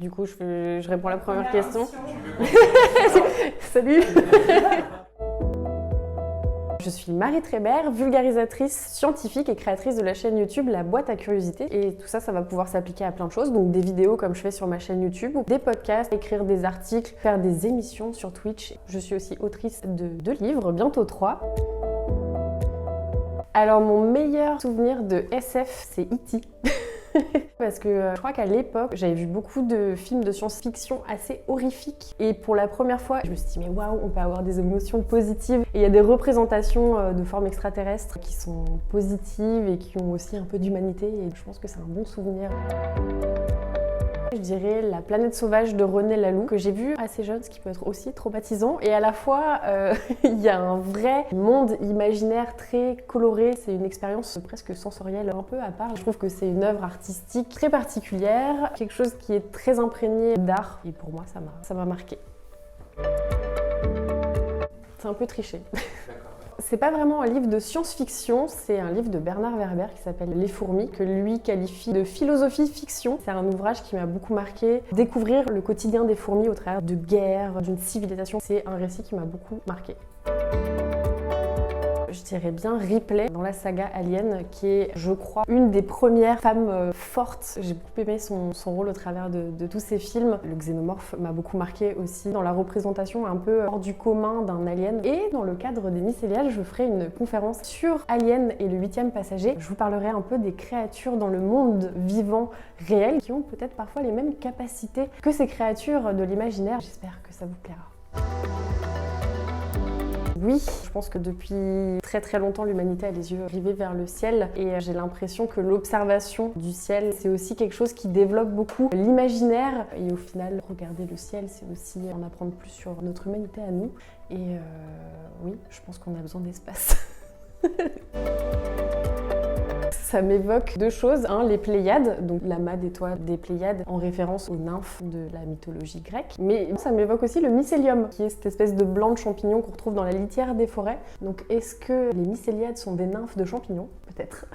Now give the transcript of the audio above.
Du coup, je réponds à la première question. Salut. Je suis Marie Trébert, vulgarisatrice scientifique et créatrice de la chaîne YouTube La Boîte à Curiosité. Et tout ça, ça va pouvoir s'appliquer à plein de choses. Donc des vidéos comme je fais sur ma chaîne YouTube, ou des podcasts, écrire des articles, faire des émissions sur Twitch. Je suis aussi autrice de 2 livres, bientôt 3. Alors mon meilleur souvenir de SF, c'est E.T. Parce que je crois qu'à l'époque, j'avais vu beaucoup de films de science-fiction assez horrifiques. Et pour la première fois, je me suis dit, mais waouh, on peut avoir des émotions positives. Et il y a des représentations de formes extraterrestres qui sont positives et qui ont aussi un peu d'humanité. Et je pense que c'est un bon souvenir. Je dirais La planète sauvage de René Laloux, que j'ai vu assez jeune, ce qui peut être aussi traumatisant. Et à la fois, il y a un vrai monde imaginaire très coloré. C'est une expérience presque sensorielle, un peu à part. Je trouve que c'est une œuvre artistique très particulière, quelque chose qui est très imprégné d'art. Et pour moi, ça m'a marqué. C'est un peu triché. C'est pas vraiment un livre de science-fiction, c'est un livre de Bernard Werber qui s'appelle Les fourmis, que lui qualifie de philosophie-fiction. C'est un ouvrage qui m'a beaucoup marqué. Découvrir le quotidien des fourmis au travers de guerres, d'une civilisation, c'est un récit qui m'a beaucoup marqué. Je dirais bien Ripley dans la saga Alien, qui est, je crois, une des premières femmes fortes. J'ai beaucoup aimé son rôle au travers de tous ces films. Le xénomorphe m'a beaucoup marqué aussi dans la représentation un peu hors du commun d'un alien. Et dans le cadre des Mycéliales, je ferai une conférence sur Alien et le 8e passager. Je vous parlerai un peu des créatures dans le monde vivant réel qui ont peut-être parfois les mêmes capacités que ces créatures de l'imaginaire. J'espère que ça vous plaira. Oui, je pense que depuis très longtemps, l'humanité a les yeux rivés vers le ciel et j'ai l'impression que l'observation du ciel, c'est aussi quelque chose qui développe beaucoup l'imaginaire. Et au final, regarder le ciel, c'est aussi en apprendre plus sur notre humanité à nous. Et oui, je pense qu'on a besoin d'espace. Ça m'évoque 2 choses, les Pléiades, donc l'amas d'étoiles des Pléiades en référence aux nymphes de la mythologie grecque. Mais ça m'évoque aussi le mycélium, qui est cette espèce de blanc de champignon qu'on retrouve dans la litière des forêts. Donc est-ce que les mycéliades sont des nymphes de champignons? Peut-être.